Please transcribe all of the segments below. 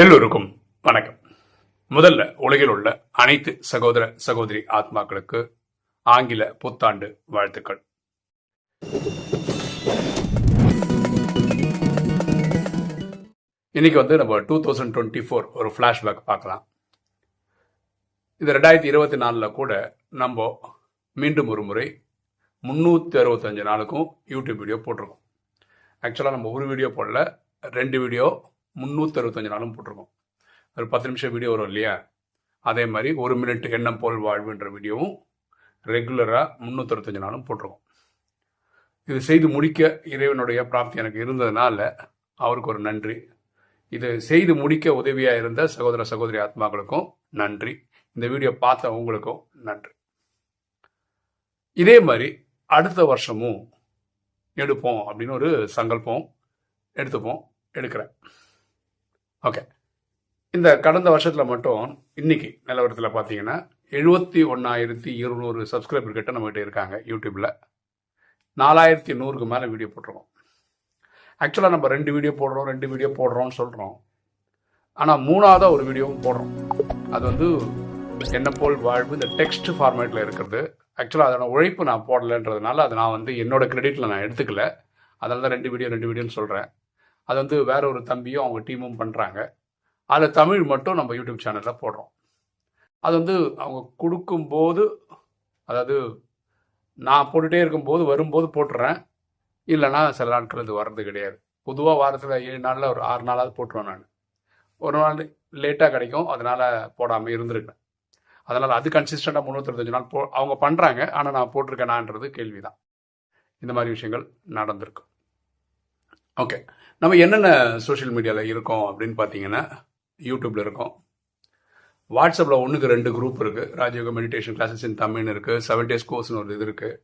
எல்லோருக்கும் வணக்கம். முதல்ல உலகில் உள்ள அனைத்து சகோதர சகோதரி ஆத்மாக்களுக்கு ஆங்கில புத்தாண்டு வாழ்த்துக்கள். இன்னைக்கு நம்ம 2024 ஒரு ஃபிளாஷ்பேக் பார்க்கலாம். இந்த 2024 கூட நம்ம மீண்டும் ஒரு முறை 365 நாளுக்கும் யூடியூப் வீடியோ போட்டிருக்கோம். ஆக்சுவலாக நம்ம ஒரு வீடியோ போடல, 2 வீடியோ 365 நாளும் போட்டிருக்கோம். ஒரு 10 நிமிஷம் வீடியோ வரும் இல்லையா, அதே மாதிரி 1 மினிட் எண்ணம் போல் வாழ்வுன்ற வீடியோவும் ரெகுலராக 365 நாளும் போட்டிருக்கோம். இது செய்து முடிக்க இறைவனுடைய பிராப்தி எனக்கு இருந்ததுனால அவருக்கு ஒரு நன்றி. இது செய்து முடிக்க உதவியாக இருந்த சகோதர சகோதரி ஆத்மாக்களுக்கும் நன்றி. இந்த வீடியோ பார்த்த உங்களுக்கும் நன்றி. இதே மாதிரி அடுத்த வருஷமும் எடுப்போம் அப்படின்னு ஒரு சங்கல்பம் எடுக்கிறேன். ஓகே, இந்த கடந்த வருஷத்தில் மட்டும் இன்னைக்கு நிலவரத்தில் பார்த்தீங்கன்னா 71,200 சப்ஸ்கிரைபர் கிட்ட நம்மகிட்ட இருக்காங்க. யூடியூப்பில் 4,100க்கு மேலே வீடியோ போட்டிருக்கோம். ஆக்சுவலாக நம்ம 2 வீடியோ போடுறோம்னு சொல்கிறோம். ஆனால் 3ஆவதாக ஒரு வீடியோவும் போடுறோம். அது என்ன போல் வாழ்வு இந்த டெக்ஸ்ட் ஃபார்மேட்டில் இருக்கிறது. ஆக்சுவலாக அதோட உழைப்பு நான் போடலைன்றதுனால அதை நான் என்னோட கிரெடிட்டில் நான் எடுத்துக்கல. அதனால தான் 2 வீடியோன்னு சொல்கிறேன். அது வேற ஒரு தம்பியும் அவங்க டீமும் பண்ணுறாங்க. அதில் தமிழ் மட்டும் நம்ம யூடியூப் சேனலில் போடுறோம். அது அவங்க கொடுக்கும்போது, அதாவது நான் போட்டுகிட்டே இருக்கும்போது வரும்போது போட்டுறேன், இல்லைனா சில நாட்கள் இது வர்றது கிடையாது. பொதுவாக வாரத்தில் 7 நாளில் ஒரு 6 நாளாவது போட்டுருவேன். நான் ஒரு நாள் லேட்டாக கிடைக்கும், அதனால் போடாமல் இருந்திருக்கேன். அதனால் அது கன்சிஸ்டண்டாக 365 நாள் அவங்க பண்ணுறாங்க. ஆனால் நான் போட்டிருக்கேனான்றது கேள்வி தான். இந்த மாதிரி விஷயங்கள் நடந்திருக்கு. ஓகே, நம்ம என்னென்ன சோஷியல் மீடியாவில் இருக்கோம் அப்படின்னு பார்த்தீங்கன்னா, யூடியூப்பில் இருக்கோம். வாட்ஸ்அப்பில் 1க்கு 2 குரூப் இருக்குது. ராஜயோக மெடிடேஷன் கிளாஸஸ் இன் தமிழ்னு இருக்குது. 7 days கோர்ஸ்னு ஒரு இது இருக்குது,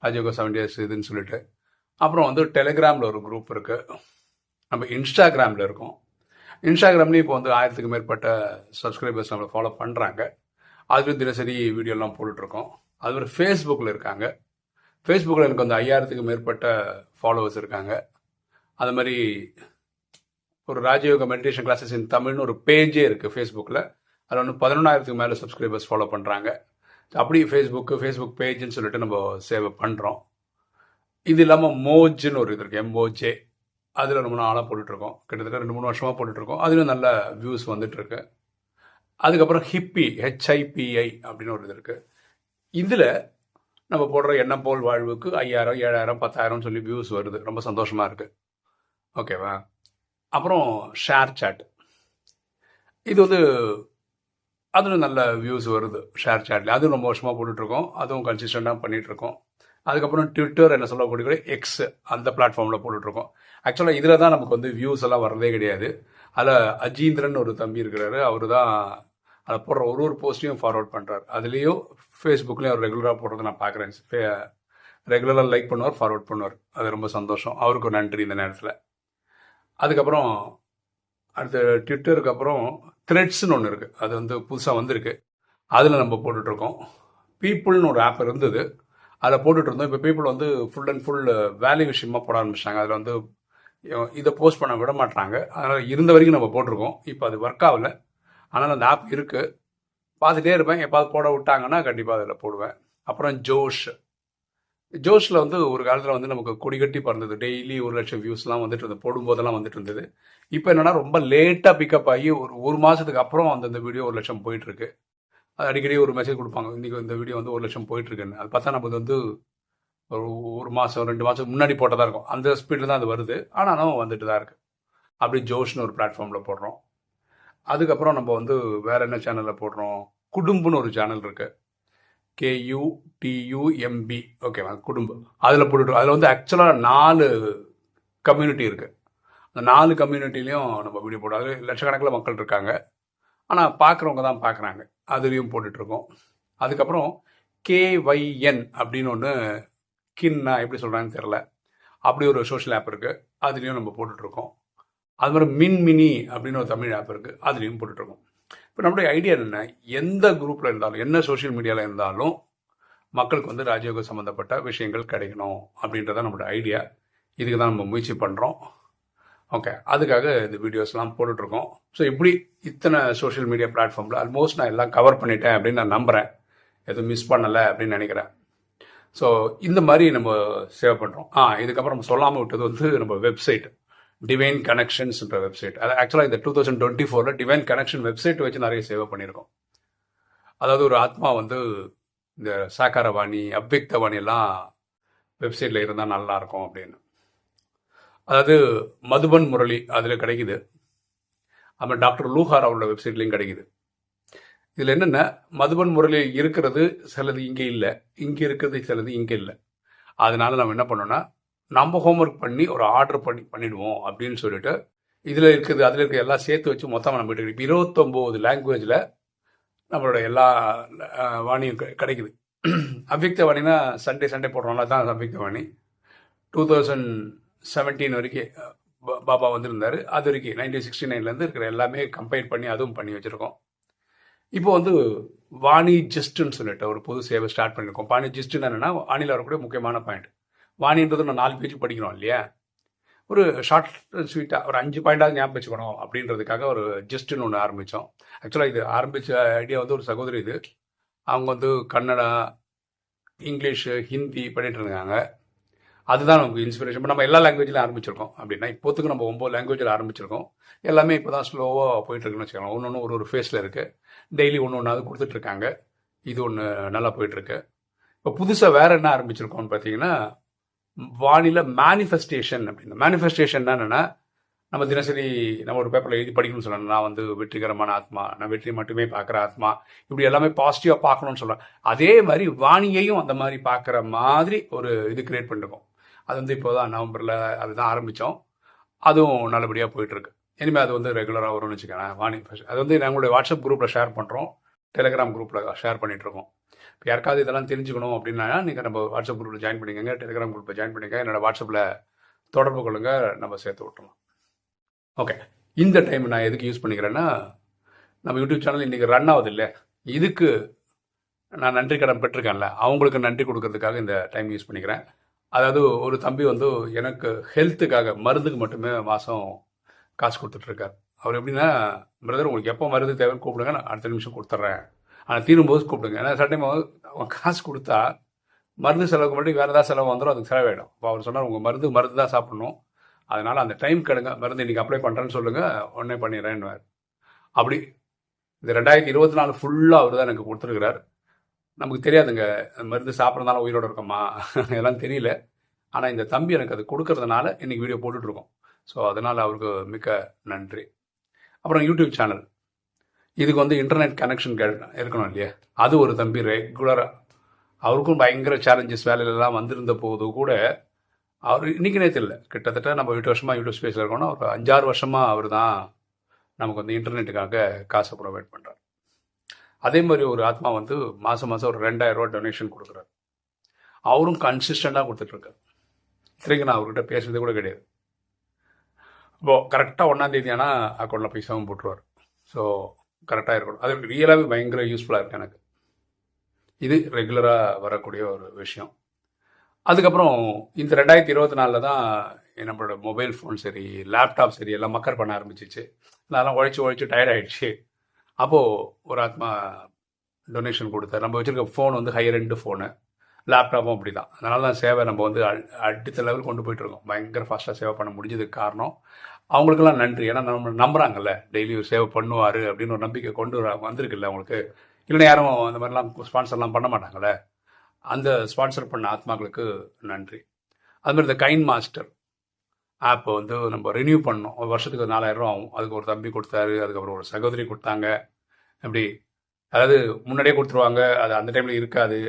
ராஜயோக 7 days இதுன்னு சொல்லிட்டு. அப்புறம் டெலிகிராமில் ஒரு குரூப் இருக்குது. நம்ம இன்ஸ்டாகிராமில் இருக்கோம். இன்ஸ்டாகிராம்லேயும் இப்போ 1000க்கு மேற்பட்ட சப்ஸ்கிரைபர்ஸ் நம்மளை ஃபாலோ பண்ணுறாங்க. அதுலேயும் தினசரி வீடியோலாம் போட்டுட்ருக்கோம். அது ஒரு ஃபேஸ்புக்கில் இருக்காங்க. ஃபேஸ்புக்கில் எனக்கு 5000க்கு மேற்பட்ட ஃபாலோவர்ஸ் இருக்காங்க. அது மாதிரி ஒரு ராஜயோக மெடிடேஷன் கிளாஸஸ் இன் தமிழ்னு ஒரு பேஜே இருக்குது ஃபேஸ்புக்கில். அதில் 11,000க்கு மேலே சப்ஸ்கிரைபர்ஸ் ஃபாலோ பண்ணுறாங்க. அப்படி ஃபேஸ்புக் பேஜுன்னு சொல்லிட்டு நம்ம சேவை பண்ணுறோம். இது இல்லாமல் மோஜ்னு ஒரு இது இருக்குது, MOJ. அதில் ரொம்ப நாளாக போட்டுட்ருக்கோம். கிட்டத்தட்ட 2-3 வருஷமாக போட்டுட்ருக்கோம். அதுலேயும் நல்ல வியூஸ் வந்துட்டுருக்கு. அதுக்கப்புறம் HIPI அப்படின்னு ஒரு இது இருக்குது. இதில் நம்ம போடுற எண்ணம் போல் வாழ்வுக்கு 5,000, 7,000, 10,000 சொல்லி வியூஸ் வருது. ரொம்ப சந்தோஷமாக இருக்குது. ஓகேவா? அப்புறம் ஷேர் சாட், இது அதுவும் நல்ல வியூஸ் வருது ஷேர் சாட்டில். அதுவும் ரொம்ப வருஷமாக போட்டுட்ருக்கோம். அதுவும் கன்சிஸ்டண்டாக பண்ணிகிட்ருக்கோம். அதுக்கப்புறம் ட்விட்டர் என்ன சொல்லக்கூடிய எக்ஸ், அந்த பிளாட்ஃபார்மில் போட்டுட்ருக்கோம். ஆக்சுவலாக இதில் தான் நமக்கு வியூஸ் எல்லாம் வர்றதே கிடையாது. அதில் அஜீந்திரன் ஒரு தம்பி இருக்கிறாரு. அவர் தான் அதை போடுற ஒரு போஸ்ட்டையும் ஃபார்வர்ட் பண்ணுறாரு. அதுலேயும் ஃபேஸ்புக்லேயும் அவர் ரெகுலராக போடுறதை நான் பார்க்குறேன். ரெகுலராக லைக் பண்ணுவார், ஃபார்வர்ட் பண்ணுவார். அது ரொம்ப சந்தோஷம். அவருக்கு நன்றி இந்த நேரத்தில். அதுக்கப்புறம் அடுத்து ட்விட்டருக்கு அப்புறம் த்ரெட்ஸ்னு ஒன்று இருக்குது. அது புதுசாக வந்திருக்கு. அதில் நம்ம போட்டுட்ருக்கோம். பீப்புள்னு ஒரு ஆப் இருந்தது, அதில் போட்டுட்ருந்தோம். இப்போ people full and full value விஷயமாக போட ஆரம்பிச்சிட்டாங்க. அதில் இதை போஸ்ட் பண்ண விட மாட்டாங்க. அதனால் இருந்த வரைக்கும் நம்ம போட்டிருக்கோம். இப்போ அது ஒர்க் ஆகலை. ஆனால் அந்த ஆப் இருக்குது, பார்த்துட்டே இருப்பேன். எப்பாவது போட விட்டாங்கன்னா கண்டிப்பாக அதில் போடுவேன். அப்புறம் ஜோஷில் ஒரு காலத்தில் நமக்கு கொடிகட்டி பறந்தது. டெய்லி 1,00,000 வியூஸ்லாம் வந்துட்டு இருந்தது, போடும்போதெல்லாம் வந்துட்டு இருந்தது. இப்போ என்னன்னா ரொம்ப லேட்டாக பிக்கப் ஆகி ஒரு மாதத்துக்கு அப்புறம் அந்த வீடியோ 1,00,000 போயிட்டுருக்கு. அது அடிக்கடி ஒரு மெசேஜ் கொடுப்பாங்க, இன்றைக்கி இந்த வீடியோ 1,00,000 போயிட்டுருக்குன்னு. அது பார்த்தா நம்ம ஒரு மாதம் 2 மாதம் முன்னாடி போட்டதாக இருக்கும். அந்த ஸ்பீடில் தான் அது வருது. ஆனாலும் வந்துட்டு தான் இருக்குது. அப்படி ஜோஷ்னு ஒரு பிளாட்ஃபார்மில் போடுறோம். அதுக்கப்புறம் நம்ம வேறு என்ன சேனலில் போடுறோம், குடும்பம்னு ஒரு சேனல் இருக்குது, KUTUMB. ஓகேவா, குடும்பம். அதில் போட்டுட்டு அதில் ஆக்சுவலாக 4 கம்யூனிட்டி இருக்குது. அந்த 4 கம்யூனிட்டிலையும் நம்ம வீடியோ போடுறோம். அதில் லட்சக்கணக்கில் மக்கள் இருக்காங்க. ஆனால் பார்க்குறவங்க தான் பார்க்குறாங்க. அதுலேயும் போட்டுட்ருக்கோம். அதுக்கப்புறம் KYN அப்படின்னு ஒன்று, கின்னா எப்படி சொல்கிறாங்கன்னு தெரில, அப்படி ஒரு சோஷியல் ஆப் இருக்குது. அதுலேயும் நம்ம போட்டுட்ருக்கோம். அது மாதிரி மின்மினி அப்படின்னு ஒரு தமிழ் ஆப் இருக்குது, அதுலேயும் போட்டுட்ருக்கோம். இப்போ நம்மளுடைய ஐடியா என்ன, எந்த குரூப்பில் இருந்தாலும் என்ன சோஷியல் மீடியாவில் இருந்தாலும் மக்களுக்கு ராஜயோக சம்மந்தப்பட்ட விஷயங்கள் கிடைக்கணும் அப்படின்றத நம்மளோட ஐடியா. இதுக்கு தான் நம்ம முயற்சி பண்ணுறோம். ஓகே, அதுக்காக இந்த வீடியோஸ்லாம் போட்டுட்ருக்கோம். ஸோ இப்படி இத்தனை சோஷியல் மீடியா பிளாட்ஃபார்மில் ஆல்மோஸ்ட் நான் எல்லாம் கவர் பண்ணிட்டேன் அப்படின்னு நான் நம்புகிறேன். எதுவும் மிஸ் பண்ணலை அப்படின்னு நினைக்கிறேன். ஸோ இந்த மாதிரி நம்ம சேவ் பண்ணுறோம். இதுக்கப்புறம் நம்ம சொல்லாமல் விட்டது வந்து நம்ம வெப்சைட் டிவைன் கனெக்ஷன்ஸ்ன்ற வெப்சைட். அது ஆக்சுவலாக இந்த 2024 டிவைன் கனெக்ஷன் வெப்சைட் வச்சு நிறைய சேவ் பண்ணியிருக்கோம். அதாவது ஒரு ஆத்மா வந்து இந்த சாக்காரவாணி அவ்வியக்தவாணி எல்லாம் வெப்சைட்டில் இருந்தால் நல்லாயிருக்கும் அப்படின்னு. அதாவது மதுபன் முரளி அதில் கிடைக்குது. அப்புறம் டாக்டர் லூஹார் அவரோட வெப்சைட்லேயும் கிடைக்குது. இதில் என்னென்ன, மதுபன் முரளி இருக்கிறது சிலது இங்கே இல்லை, இங்கே இருக்கிறது சிலது இங்கே இல்லை. அதனால நம்ம என்ன பண்ணோம்னா, நம்ம ஹோம்ஒர்க் பண்ணி ஒரு ஆர்டர் பண்ணிடுவோம் அப்படின்னு சொல்லிட்டு இதில் இருக்குது அதில் இருக்க எல்லாம் சேர்த்து வச்சு மொத்தமாக நம்ம இப்போ 29 லாங்குவேஜில் நம்மளோட எல்லா வாணியும் கிடைக்குது. அவ்வியக்த வாணினா சண்டே போடுறோம்ல, தான் அவ்வியக்த வாணி. 2017 வரைக்கும் பாபா வந்திருந்தார். அது வரைக்கும் 1969 இருக்கிற எல்லாமே கம்பைல் பண்ணி அதுவும் பண்ணி வச்சுருக்கோம். இப்போ வந்து வாணி ஜிஸ்ட்னு சொல்லிட்டு ஒரு புது சேவை ஸ்டார்ட் பண்ணியிருக்கோம். வாணி ஜிஸ்ட்னு என்னென்னா, வாணியில் வரக்கூடிய முக்கியமான பாயிண்ட். வாணின்றது நான் 4 பேஜ் படிக்கிறோம் இல்லையா, ஒரு ஷார்ட் ஸ்வீட்டாக ஒரு 5 பாயிண்டாவது ஞாபகம் வச்சுக்கணும் அப்படின்றதுக்காக ஒரு ஜிஸ்ட்னு ஒன்று ஆரம்பித்தோம். ஆக்சுவலாக இது ஆரம்பித்த ஐடியா வந்து ஒரு சகோதரி, இது அவங்க வந்து கன்னடா, இங்கிலீஷு, ஹிந்தி பண்ணிட்டு இருக்காங்க. அதுதான் நமக்கு இன்ஸ்பிரேஷன். இப்போ நம்ம எல்லா லாங்குவேஜில் ஆரம்பிச்சிருக்கோம். அப்படின்னா இப்போத்துக்கு நம்ம 9 லாங்குவேஜில் ஆரம்பிச்சிருக்கோம். எல்லாமே இப்போ தான் ஸ்லோவாக போயிட்டுருக்குன்னு வச்சுக்கலாம். ஒன்று ஒரு ஃபேஸில் இருக்குது. டெய்லி ஒன்றாவது கொடுத்துட்ருக்காங்க. இது ஒன்று நல்லா போயிட்டுருக்கு. இப்போ புதுசாக வேறு என்ன ஆரம்பிச்சிருக்கோம்னு பார்த்தீங்கன்னா, வானிலை மேனிஃபெஸ்டேஷன் அப்படின்னு. மேனிஃபெஸ்டேஷன் என்னென்னா, நம்ம தினசரி நம்ம ஒரு பேப்பரில் எழுதி படிக்கணும்னு சொல்லணும். நான் வந்து வெற்றிகரமான ஆத்மா, நான் வெற்றி மட்டுமே பார்க்குற ஆத்மா, இப்படி எல்லாமே பாசிட்டிவாக பார்க்கணும்னு சொல்கிறேன். அதே மாதிரி வாணியையும் அந்த மாதிரி பார்க்குற மாதிரி ஒரு இது கிரியேட் பண்ணிருக்கோம். அது வந்து இப்போ தான் நவம்பரில் அதுதான் ஆரம்பித்தோம். அதுவும் நல்லபடியாக போயிட்டுருக்கு. இனிமேல் அது வந்து ரெகுலராக வரும்னு வச்சுக்கோங்களேன். வாணி அது வந்து எங்களுடைய வாட்ஸ்அப் குரூப்பில் ஷேர் பண்ணுறோம், டெலிகிராம் குரூப்பில் ஷேர் பண்ணிகிட்ருக்கோம். இப்போ யாருக்காவது இதெல்லாம் தெரிஞ்சுக்கணும் அப்படின்னா நீங்கள் நம்ம வாட்ஸ்அப் குரூப்பில் ஜாயின் பண்ணிக்கோங்க, டெலிகிராம் குரூப்பில் ஜாயின் பண்ணிக்கோங்க, என்னோடய வாட்ஸ்அப்பில் தொடர்பு கொள்ளுங்கள், நம்ம சேர்த்து விட்டுருவோம். ஓகே, இந்த டைம் நான் எதுக்கு யூஸ் பண்ணிக்கிறேன்னா, நம்ம யூடியூப் சேனல் இன்றைக்கி ரன் ஆகுது இல்லை, இதுக்கு நான் நன்றி கடன் பெற்றிருக்கேன்ல, அவங்களுக்கு நன்றி கொடுக்கறதுக்காக இந்த டைம் யூஸ் பண்ணிக்கிறேன். அதாவது ஒரு தம்பி வந்து எனக்கு ஹெல்த்துக்காக மருந்துக்கு மட்டுமே மாதம் காசு கொடுத்துட்ருக்கார். அவர் எப்படின்னா, பிரதர் உங்களுக்கு எப்போ மருந்து தேவைன்னு கூப்பிடுங்க, நான் அடுத்த நிமிஷம் கொடுத்துட்றேன், ஆனால் தீரும்போது கூப்பிடுங்க. ஏன்னா சட்டைம் அவன் காசு கொடுத்தா மருந்து செலவுக்கு மட்டும் வேறு ஏதாவது செலவு வந்துடும், அதுக்கு செலவாயிடும். அப்போ அவர் சொன்னார், உங்கள் மருந்து தான் சாப்பிட்ணும், அதனால் அந்த டைம் கெடுங்க, மருந்து இன்றைக்கி அப்ளை பண்ணுறேன்னு சொல்லுங்கள், உடனே பண்ணிடுறேன்னுவார். அப்படி இந்த 2024 ஃபுல்லாக அவர் தான் எனக்கு கொடுத்துருக்கிறார். நமக்கு தெரியாதுங்க, மருந்து சாப்பிட்றதுனால உயிரோடு இருக்கோமா இதெல்லாம் தெரியல. ஆனால் இந்த தம்பி எனக்கு அது கொடுக்கறதுனால இன்றைக்கி வீடியோ போட்டுட்ருக்கோம். ஸோ அதனால் அவருக்கு மிக்க நன்றி. அப்புறம் யூடியூப் சேனல், இதுக்கு வந்து இன்டர்நெட் கனெக்ஷன் இருக்கணும் இல்லையா, அது ஒரு தம்பி ரெகுலராக, அவருக்கும் பயங்கர சேலஞ்சஸ் வேலையிலலாம் வந்திருந்த போது கூட அவர் இன்றைக்கி நேற்று இல்லை, கிட்டத்தட்ட நம்ம 8 வருஷமாக யூடியூப் ஸ்பேஸில் இருக்கோம்னா ஒரு 5-6 வருஷமாக அவர் தான் நமக்கு வந்து இன்டர்நெட்டுக்காக காசை ப்ரொவைட் பண்ணுறார். அதே மாதிரி ஒரு ஆத்மா வந்து மாதம் ஒரு 2000 ரூபா டொனேஷன் கொடுக்குறாரு. அவரும் கன்சிஸ்டண்டாக கொடுத்துட்ருக்கார். இத்தனைக்கு நான் அவர்கிட்ட பேசுறது கூட கிடையாது. இப்போது கரெக்டாக 1ஆம் தேதி ஆனால் அக்கௌண்ட்டில் பைசாவும் போட்டுருவார். ஸோ கரெக்டாக இருக்கணும். அது ரியலாகவே பயங்கர யூஸ்ஃபுல்லாக இருக்குது எனக்கு. இது ரெகுலராக வரக்கூடிய ஒரு விஷயம். அதுக்கப்புறம் இந்த 2024 தான் நம்மளோட மொபைல் ஃபோன் சரி, லேப்டாப் சரி, எல்லாம் மக்கர் பண்ண ஆரம்பிச்சிச்சு. அதெல்லாம் உழைச்சி டயர்ட் ஆகிடுச்சு. அப்போது ஒரு ஆத்மா டொனேஷன் கொடுத்தார். நம்ம வச்சுருக்க ஃபோன் வந்து ஹையர் எண்டு ஃபோனு, லேப்டாப்பும் அப்படி தான். அதனால தான் சேவை நம்ம வந்து அடுத்த லெவல் கொண்டு போயிட்டுருக்கோம். பயங்கர ஃபாஸ்ட்டாக சேவை பண்ண முடிஞ்சதுக்கு காரணம் அவங்களுக்கெல்லாம் நன்றி. ஏன்னா நம்ம நம்புகிறாங்கல்ல, டெய்லி ஒரு சேவை பண்ணுவார் அப்படின்னு ஒரு நம்பிக்கை கொண்டு வந்திருக்குல்ல அவங்களுக்கு. இல்லைன்னா யாரும் அந்த மாதிரிலாம் ஸ்பான்சர்லாம் பண்ண மாட்டாங்கள்ல. அந்த ஸ்பான்சர் பண்ண ஆத்மாக்களுக்கு நன்றி. அதுமாதிரி இந்த கைன் மாஸ்டர் ஆப்பை வந்து நம்ம ரினியூ பண்ணோம். ஒரு வருஷத்துக்கு 4000 ரூபா ஆகும். அதுக்கு ஒரு தம்பி கொடுத்தாரு, அதுக்கப்புறம் ஒரு சகோதரி கொடுத்தாங்க. அப்படி அதாவது முன்னாடியே கொடுத்துருவாங்க, அது அந்த டைமில் இருக்காது.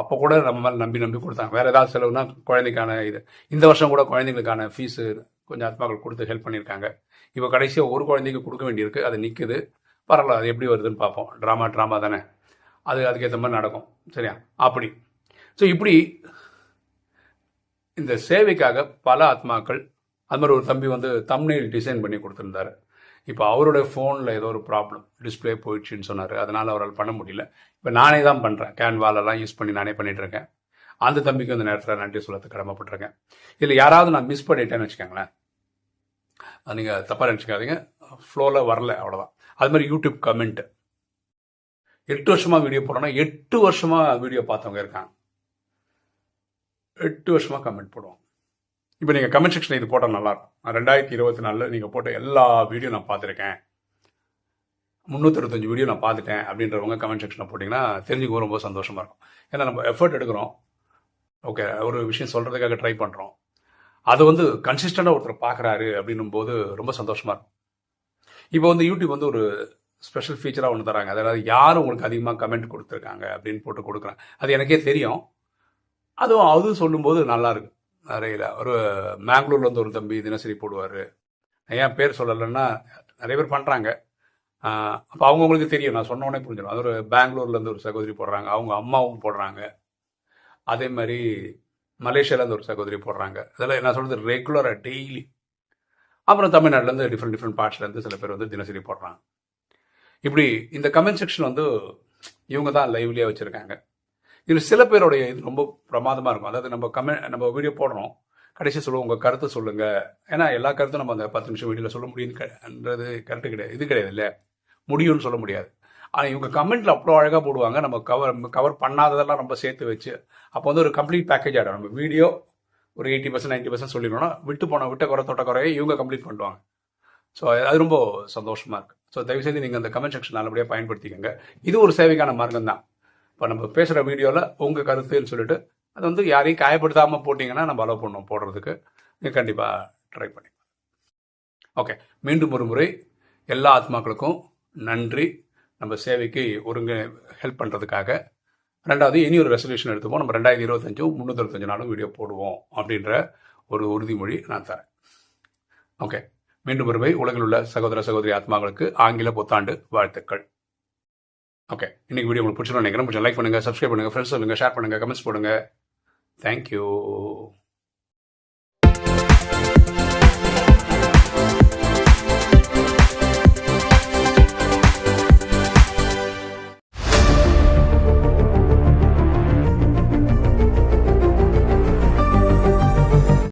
அப்போ கூட நம்ம மேலே நம்பி கொடுத்தாங்க. வேறு ஏதாவது செலவுனா குழந்தைக்கான இது, இந்த வருஷம் கூட குழந்தைங்களுக்கான ஃபீஸு கொஞ்சம் ஆத்மாக்கள் கொடுத்து ஹெல்ப் பண்ணியிருக்காங்க. இப்போ கடைசியாக ஒரு குழந்தைக்கு கொடுக்க வேண்டியிருக்கு, அது நிற்குது. பரவாயில்ல, அது எப்படி வருதுன்னு பார்ப்போம். ட்ராமா தானே, அதுக்கேற்ற மாதிரி நடக்கும். சரியா? அப்படி ஸோ இப்படி இந்த சேவைக்காக பல ஆத்மாக்கள், அது மாதிரி ஒரு தம்பி வந்து தம்ப்நெயில் டிசைன் பண்ணி கொடுத்துருந்தாரு. இப்போ அவருடைய ஃபோனில் ஏதோ ஒரு ப்ராப்ளம், டிஸ்பிளே போயிடுச்சுன்னு சொன்னார். அதனால் அவரால் பண்ண முடியல. இப்போ நானே தான் பண்ணுறேன், கேன்வாலெல்லாம் யூஸ் பண்ணி நானே பண்ணிகிட்ருக்கேன். அந்த தம்பிக்கு அந்த நேரத்தில் நன்றி சொல்லத்துக்கு கடமைப்பட்டிருக்கேன். இதில் யாராவது நான் மிஸ் பண்ணிட்டேன்னு வச்சுக்கோங்களேன், நீங்கள் தப்பாக நினச்சிக்காதீங்க, ஃப்ளோவில் வரல அவ்வளோதான். அது மாதிரி யூடியூப் கமெண்ட் 8 வருஷமாக வீடியோ போடுறோன்னா 8 வருஷமாக வீடியோ பார்த்தவங்க இருக்காங்க. 8 வருஷமாக கமெண்ட் போடுவோம். இப்போ நீங்கள் கமெண்ட் செக்ஷன் இது போட்டால் நல்லாயிருக்கும். 2024 நீங்கள் போட்ட எல்லா வீடியோ நான் பார்த்துருக்கேன், 365 வீடியோ நான் பார்த்துட்டேன் அப்படின்றவங்க கமெண்ட் செக்ஷனில் போட்டிங்கன்னா தெரிஞ்சுக்க ரொம்ப சந்தோஷமாக இருக்கும். ஏன்னா நம்ம எஃபர்ட் எடுக்கிறோம், ஓகே, ஒரு விஷயம் சொல்கிறதுக்காக ட்ரை பண்ணுறோம், அது வந்து கன்சிஸ்டண்டாக ஒருத்தர் பார்க்குறாரு அப்படின்னும் போது ரொம்ப சந்தோஷமாக இருக்கும். இப்போ வந்து யூடியூப் வந்து ஒரு ஸ்பெஷல் ஃபீச்சராக ஒன்று தராங்க. அதாவது யார் உங்களுக்கு அதிகமாக கமெண்ட் கொடுத்துருக்காங்க அப்படின்னு போட்டு கொடுக்குறேன். அது எனக்கே தெரியும். அதுவும் சொல்லும்போது நல்லாயிருக்கு. நிறைய ஒரு மேங்களூர்லேருந்து ஒரு தம்பி தினசரி போடுவார். ஏன் பேர் சொல்லலைன்னா நிறைய பேர் பண்ணுறாங்க. அப்போ அவங்கவுங்களுக்கு தெரியும், நான் சொன்னோடனே புரிஞ்சிடும். அது ஒரு பெங்களூர்லேருந்து ஒரு சகோதரி போடுறாங்க, அவங்க அம்மாவும் போடுறாங்க. அதே மாதிரி மலேசியாவிலேருந்து ஒரு சகோதரி போடுறாங்க. அதெல்லாம் நான் சொல்கிறது ரெகுலராக டெய்லி. அப்புறம் தமிழ்நாட்டிலேருந்து டிஃப்ரெண்ட் பார்ட்ஸ்லேருந்து சில பேர் வந்து தினசரி போடுறாங்க. இப்படி இந்த கமெண்ட் செக்ஷன் வந்து இவங்க தான் லைவ்லியாக வச்சுருக்காங்க. இது சில பேருடைய இது ரொம்ப பிரமாதமாக இருக்கும். அதாவது நம்ம வீடியோ போடுறோம், கடைசி சொல்லுவோம் உங்கள் கருத்தை சொல்லுங்கள். ஏன்னா எல்லா கருத்தும் நம்ம அந்த 10 நிமிஷம் வீடியோவில் சொல்ல முடியுன்றது கரெக்டு கிடையாது. இது கிடையாது இல்லை, முடியும்னு சொல்ல முடியாது. ஆனால் இவங்க கமெண்ட்டில் அவ்வளோ அழகாக போடுவாங்க. நம்ம கவர் பண்ணாததெல்லாம் நம்ம சேர்த்து வச்சு அப்போ வந்து ஒரு கம்ப்ளீட் பேக்கேஜ் ஆகிடும். நம்ம வீடியோ ஒரு 80% 90% சொல்லிடணும்னா விட்ட குறைய இவங்க கம்ப்ளீட் பண்ணுவாங்க. ஸோ அது ரொம்ப சந்தோஷமாக இருக்குது. ஸோ தயவுசெய்து நீங்கள் அந்த கமெண்ட் செக்ஷன் நல்லபடியாக பயன்படுத்திக்கோங்க. இது ஒரு சேவைக்கான மார்க்கம் தான். இப்போ நம்ம பேசுகிற வீடியோவில் உங்கள் கருத்துன்னு சொல்லிட்டு அது வந்து யாரையும் காயப்படுத்தாமல் போட்டிங்கன்னா நம்ம அலோவ் பண்ணுவோம் போடுறதுக்கு. நீங்கள் கண்டிப்பாக ட்ரை பண்ணி. ஓகே, மீண்டும் ஒரு முறை எல்லா ஆத்மாக்களுக்கும் நன்றி. நம்ம சேவைக்கு ஒருங்க ஹெல்ப் பண்ணுறதுக்காக. ரெண்டாவது, இனி ஒரு ரெசல்யூஷன் எடுத்துப்போம். நம்ம 2025 365 நாளும் வீடியோ போடுவோம் அப்படின்ற ஒரு உறுதிமொழி நான் தரேன். ஓகே, மீண்டும் ஒருமை உலகில் உள்ள சகோதர சகோதரி ஆத்மாக்களுக்கு ஆங்கில புத்தாண்டு வாழ்த்துக்கள். ஓகே, இன்னைக்கு வீடியோ உங்களுக்கு பிடிச்சிருன்னு நினைக்கிறேன். கொஞ்சம் லைக் பண்ணுங்கள், சப்ஸ்கிரைப் பண்ணுங்கள், ஃப்ரெண்ட்ஸ் சொல்லுங்கள், ஷேர் பண்ணுங்கள், கமெண்ட்ஸ் போடுங்க. தேங்க்யூ.